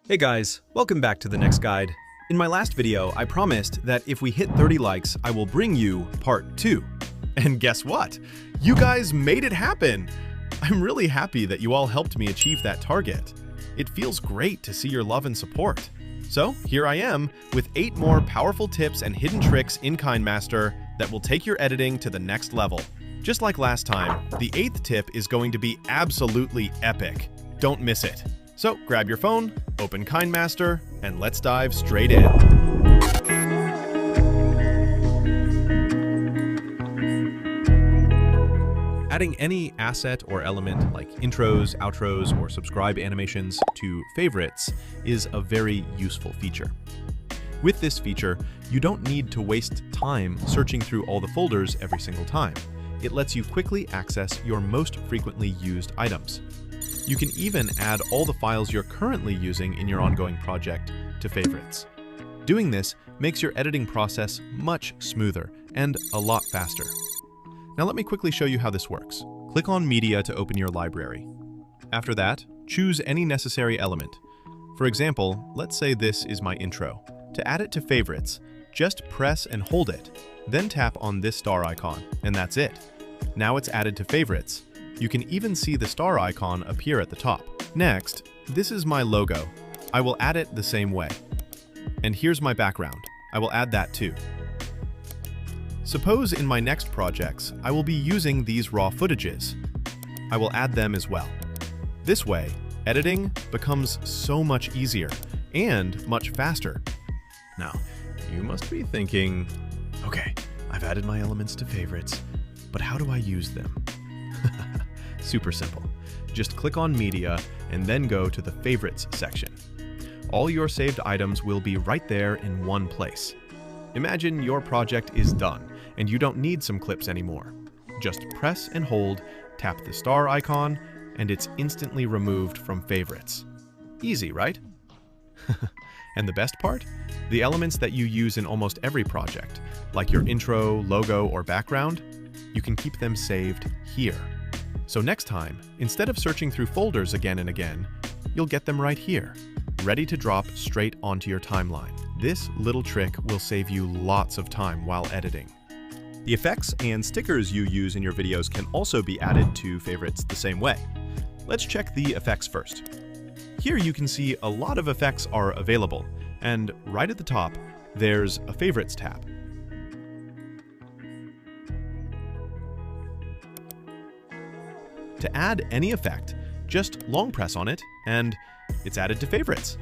Hey guys, welcome back to the NexGuide. In my last video, I promised that if we hit 30 likes, I will bring you part 2. And guess what? You guys made it happen! I'm really happy that you all helped me achieve that target. It feels great to see your love and support. So here I am with 8 more powerful tips and hidden tricks in KineMaster that will take your editing to the next level. Just like last time, the 8th tip is going to be absolutely epic. Don't miss it. So grab your phone, open KineMaster, and let's dive straight in. Adding any asset or element like intros, outros, or subscribe animations to favorites is a very useful feature. With this feature, you don't need to waste time searching through all the folders every single time. It lets you quickly access your most frequently used items. You can even add all the files you're currently using in your ongoing project to favorites. Doing this makes your editing process much smoother and a lot faster. Now let me quickly show you how this works. Click on Media to open your library. After that, choose any necessary element. For example, let's say this is my intro. To add it to favorites, just press and hold it, then tap on this star icon, and that's it. Now it's added to favorites. You can even see the star icon appear at the top. Next, this is my logo. I will add it the same way. And here's my background. I will add that too. Suppose in my next projects, I will be using these raw footages. I will add them as well. This way, editing becomes so much easier and much faster. Now, you must be thinking, okay, I've added my elements to favorites, but how do I use them? Super simple. Just click on Media and then go to the Favorites section. All your saved items will be right there in one place. Imagine your project is done and you don't need some clips anymore. Just press and hold, tap the star icon, and it's instantly removed from favorites. Easy, right? And the best part? The elements that you use in almost every project, like your intro, logo, or background, you can keep them saved here. So next time, instead of searching through folders again and again, you'll get them right here, ready to drop straight onto your timeline. This little trick will save you lots of time while editing. The effects and stickers you use in your videos can also be added to favorites the same way. Let's check the effects first. Here you can see a lot of effects are available, and right at the top, there's a Favorites tab. To add any effect, just long press on it, and it's added to favorites.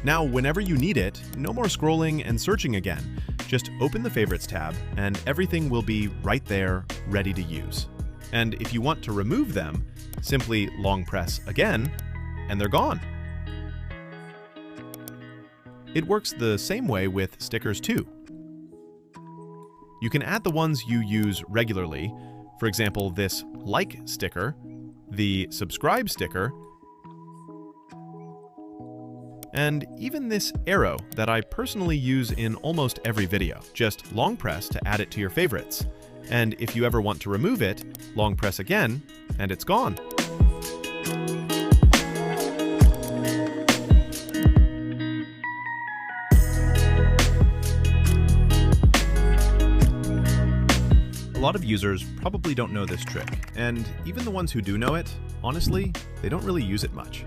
Now, whenever you need it, no more scrolling and searching again. Just open the Favorites tab, and everything will be right there, ready to use. And if you want to remove them, simply long press again, and they're gone. It works the same way with stickers too. You can add the ones you use regularly. For example, this like sticker, the subscribe sticker, and even this arrow that I personally use in almost every video. Just long press to add it to your favorites. And if you ever want to remove it, long press again, and it's gone. A lot of users probably don't know this trick, and even the ones who do know it, honestly, they don't really use it much.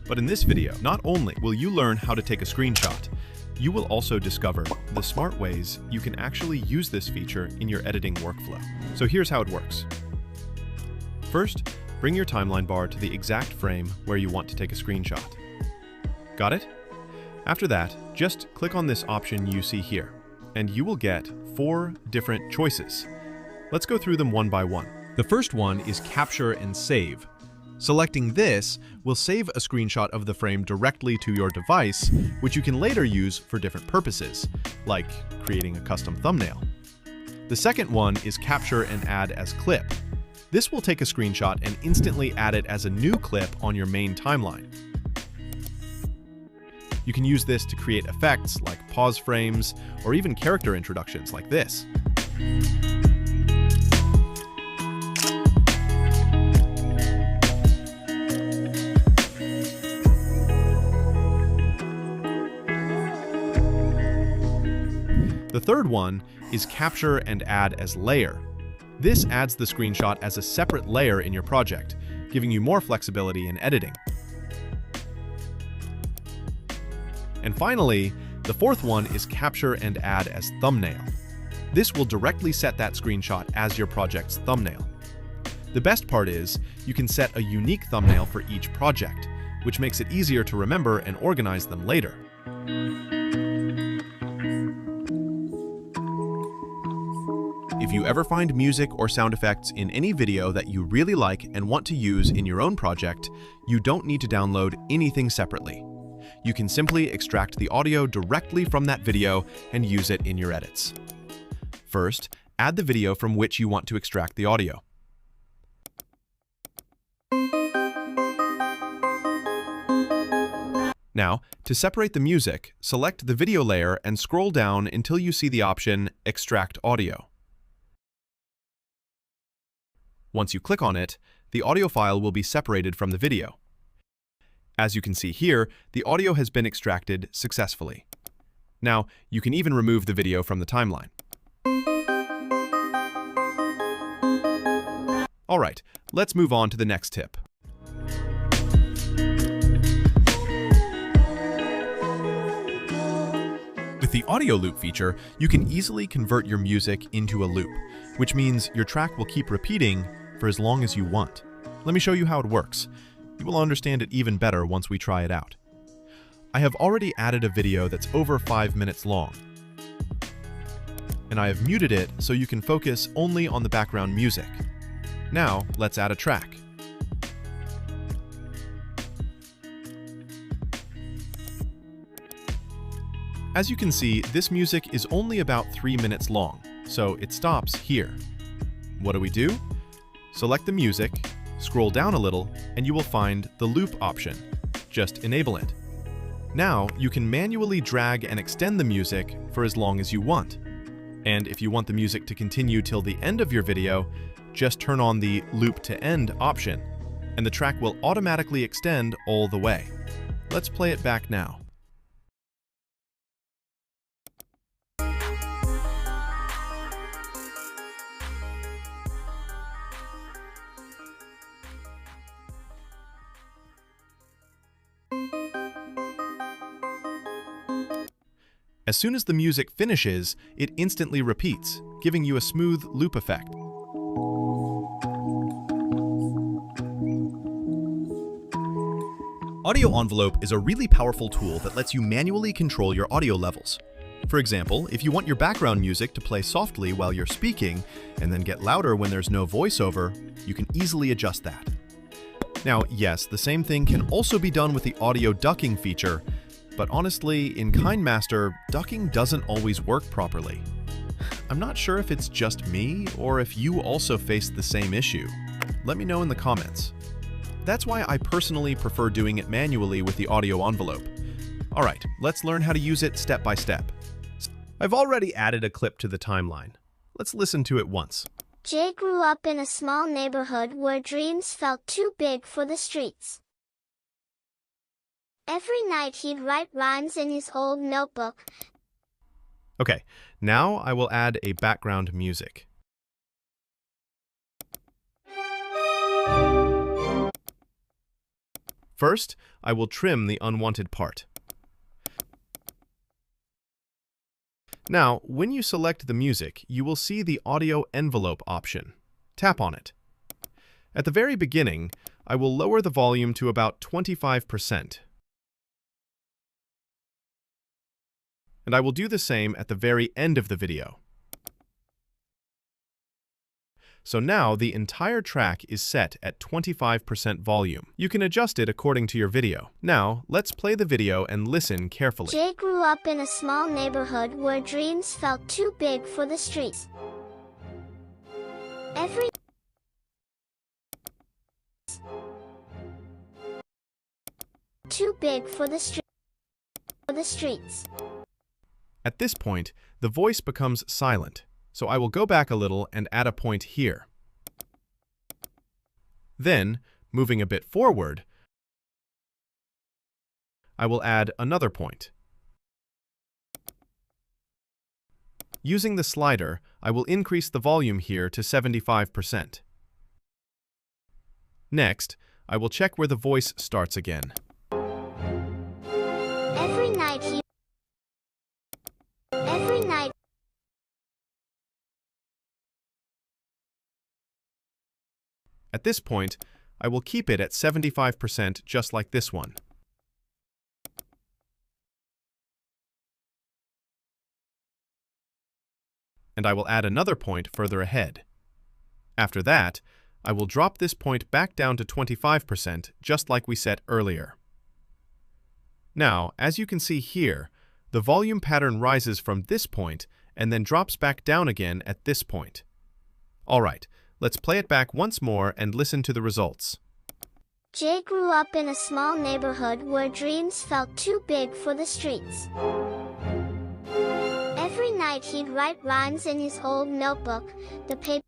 But in this video, not only will you learn how to take a screenshot, you will also discover the smart ways you can actually use this feature in your editing workflow. So here's how it works. First, bring your timeline bar to the exact frame where you want to take a screenshot. Got it? After that, just click on this option you see here, and you will get 4 different choices. Let's go through them one by one. The first one is Capture and Save. Selecting this will save a screenshot of the frame directly to your device, which you can later use for different purposes, like creating a custom thumbnail. The second one is Capture and Add as Clip. This will take a screenshot and instantly add it as a new clip on your main timeline. You can use this to create effects like pause frames or even character introductions like this. The third one is capture and add as layer. This adds the screenshot as a separate layer in your project, giving you more flexibility in editing. And finally, the fourth one is capture and add as thumbnail. This will directly set that screenshot as your project's thumbnail. The best part is, you can set a unique thumbnail for each project, which makes it easier to remember and organize them later. If you ever find music or sound effects in any video that you really like and want to use in your own project, you don't need to download anything separately. You can simply extract the audio directly from that video and use it in your edits. First, add the video from which you want to extract the audio. Now, to separate the music, select the video layer and scroll down until you see the option Extract Audio. Once you click on it, the audio file will be separated from the video. As you can see here, the audio has been extracted successfully. Now, you can even remove the video from the timeline. Alright, let's move on to the next tip. With the audio loop feature, you can easily convert your music into a loop, which means your track will keep repeating for as long as you want. Let me show you how it works. You will understand it even better once we try it out. I have already added a video that's over 5 minutes long, and I have muted it so you can focus only on the background music. Now, let's add a track. As you can see, this music is only about 3 minutes long, so it stops here. What do? Select the music, scroll down a little, and you will find the loop option. Just enable it. Now, you can manually drag and extend the music for as long as you want. And if you want the music to continue till the end of your video, just turn on the Loop to End option, and the track will automatically extend all the way. Let's play it back now. As soon as the music finishes, it instantly repeats, giving you a smooth loop effect. Audio Envelope is a really powerful tool that lets you manually control your audio levels. For example, if you want your background music to play softly while you're speaking and then get louder when there's no voiceover, you can easily adjust that. Now, yes, the same thing can also be done with the audio ducking feature, but honestly, in KineMaster, ducking doesn't always work properly. I'm not sure if it's just me or if you also face the same issue. Let me know in the comments. That's why I personally prefer doing it manually with the audio envelope. Alright, let's learn how to use it step by step. I've already added a clip to the timeline. Let's listen to it once. Jay grew up in a small neighborhood where dreams felt too big for the streets. Every night he'd write rhymes in his old notebook. Okay, now I will add a background music. First, I will trim the unwanted part. Now, when you select the music, you will see the audio envelope option. Tap on it. At the very beginning, I will lower the volume to about 25%. And I will do the same at the very end of the video. So now the entire track is set at 25% volume. You can adjust it according to your video. Now, let's play the video and listen carefully. Jay grew up in a small neighborhood where dreams felt too big for the streets. Too big for the streets. At this point, the voice becomes silent, so I will go back a little and add a point here. Then, moving a bit forward, I will add another point. Using the slider, I will increase the volume here to 75%. Next, I will check where the voice starts again. Every night. At this point, I will keep it at 75% just like this one. And I will add another point further ahead. After that, I will drop this point back down to 25%, just like we set earlier. Now, as you can see here, the volume pattern rises from this point and then drops back down again at this point. All right, let's play it back once more and listen to the results. Jay grew up in a small neighborhood where dreams felt too big for the streets. Every night he'd write rhymes in his old notebook, the paper.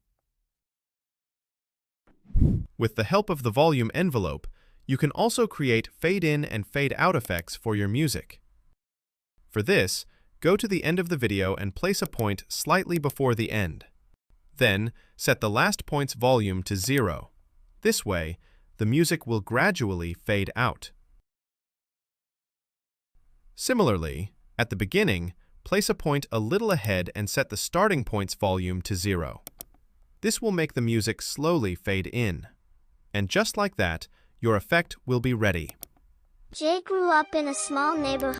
With the help of the volume envelope, you can also create fade-in and fade-out effects for your music. For this, go to the end of the video and place a point slightly before the end. Then, set the last point's volume to 0. This way, the music will gradually fade out. Similarly, at the beginning, place a point a little ahead and set the starting point's volume to 0. This will make the music slowly fade in. And just like that, your effect will be ready. Jay grew up in a small neighborhood.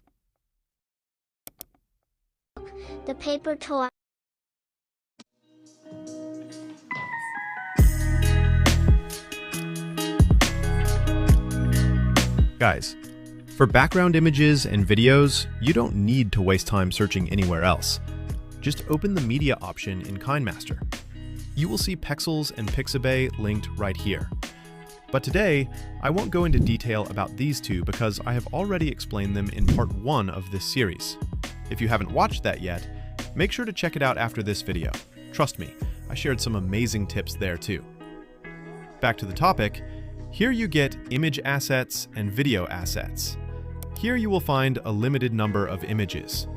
The paper tore. Guys, for background images and videos, you don't need to waste time searching anywhere else. Just open the Media option in KineMaster. You will see Pexels and Pixabay linked right here. But today, I won't go into detail about these two because I have already explained them in part 1 of this series. If you haven't watched that yet, make sure to check it out after this video. Trust me, I shared some amazing tips there too. Back to the topic, here you get image assets and video assets. Here you will find a limited number of images.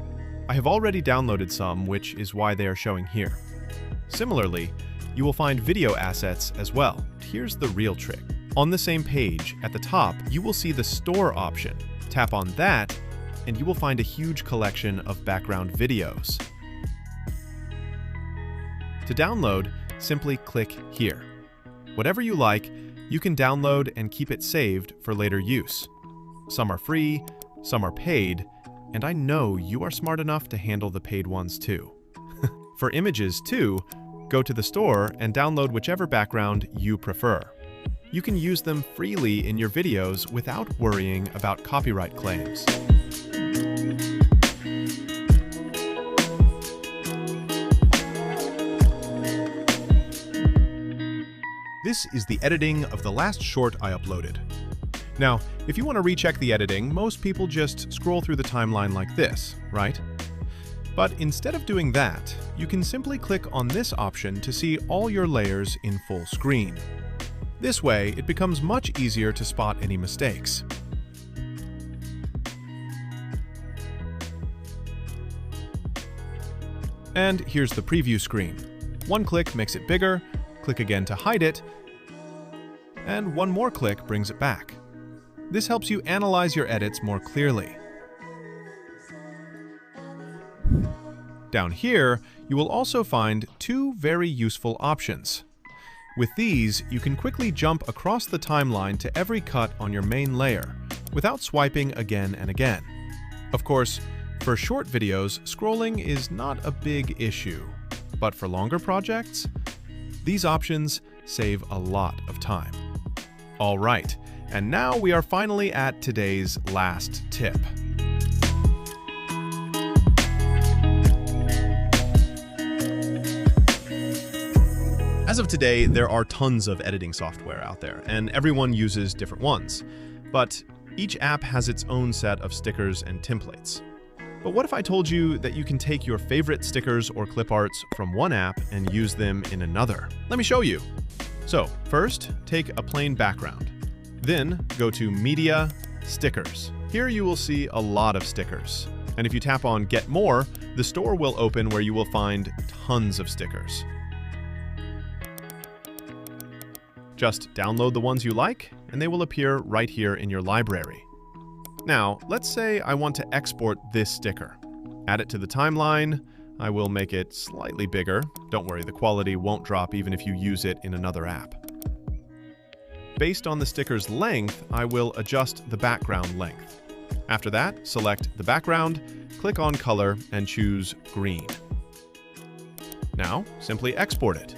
I have already downloaded some, which is why they are showing here. Similarly, you will find video assets as well. Here's the real trick. On the same page, at the top, you will see the Store option. Tap on that, and you will find a huge collection of background videos. To download, simply click here. Whatever you like, you can download and keep it saved for later use. Some are free, some are paid, and I know you are smart enough to handle the paid ones too. For images too, go to the store and download whichever background you prefer. You can use them freely in your videos without worrying about copyright claims. This is the editing of the last short I uploaded. Now, if you want to recheck the editing, most people just scroll through the timeline like this, right? But instead of doing that, you can simply click on this option to see all your layers in full screen. This way, it becomes much easier to spot any mistakes. And here's the preview screen. One click makes it bigger, click again to hide it, and one more click brings it back. This helps you analyze your edits more clearly. Down here, you will also find two very useful options. With these, you can quickly jump across the timeline to every cut on your main layer, without swiping again and again. Of course, for short videos, scrolling is not a big issue, but for longer projects, these options save a lot of time. All right, and now we are finally at today's last tip. As of today, there are tons of editing software out there, and everyone uses different ones. But each app has its own set of stickers and templates. But what if I told you that you can take your favorite stickers or clip arts from one app and use them in another? Let me show you. So first, take a plain background. Then go to Media, Stickers. Here you will see a lot of stickers. And if you tap on Get More, the store will open where you will find tons of stickers. Just download the ones you like, and they will appear right here in your library. Now, let's say I want to export this sticker. Add it to the timeline. I will make it slightly bigger. Don't worry, the quality won't drop even if you use it in another app. Based on the sticker's length, I will adjust the background length. After that, select the background, click on Color, and choose Green. Now, simply export it.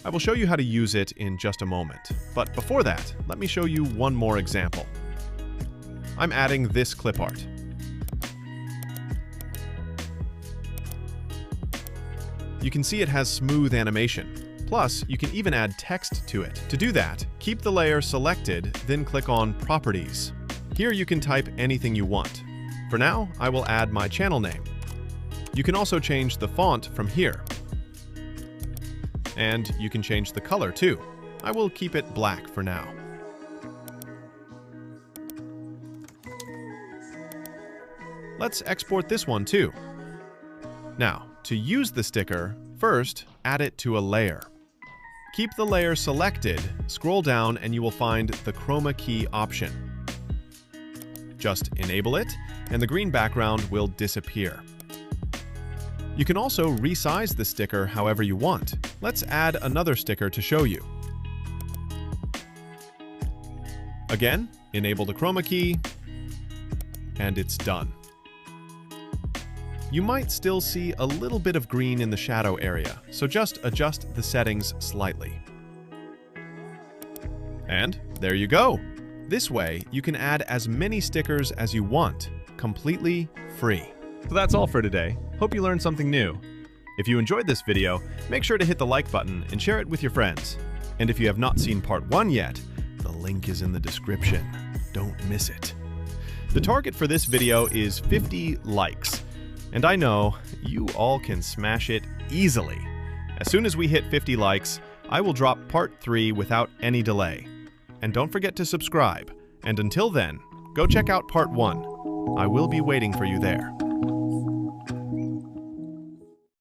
I will show you how to use it in just a moment, but before that, let me show you one more example. I'm adding this clip art. You can see it has smooth animation. Plus, you can even add text to it. To do that, keep the layer selected, then click on Properties. Here you can type anything you want. For now, I will add my channel name. You can also change the font from here. And you can change the color too. I will keep it black for now. Let's export this one too. Now, to use the sticker, first add it to a layer. Keep the layer selected, scroll down, and you will find the chroma key option. Just enable it, and the green background will disappear. You can also resize the sticker however you want. Let's add another sticker to show you. Again, enable the chroma key, and it's done. You might still see a little bit of green in the shadow area, so just adjust the settings slightly. And there you go! This way, you can add as many stickers as you want, completely free. So that's all for today. Hope you learned something new. If you enjoyed this video, make sure to hit the like button and share it with your friends. And if you have not seen part 1 yet, the link is in the description. Don't miss it. The target for this video is 50 likes. And I know you all can smash it easily. As soon as we hit 50 likes, I will drop part 3 without any delay. And don't forget to subscribe. And until then, go check out part 1. I will be waiting for you there.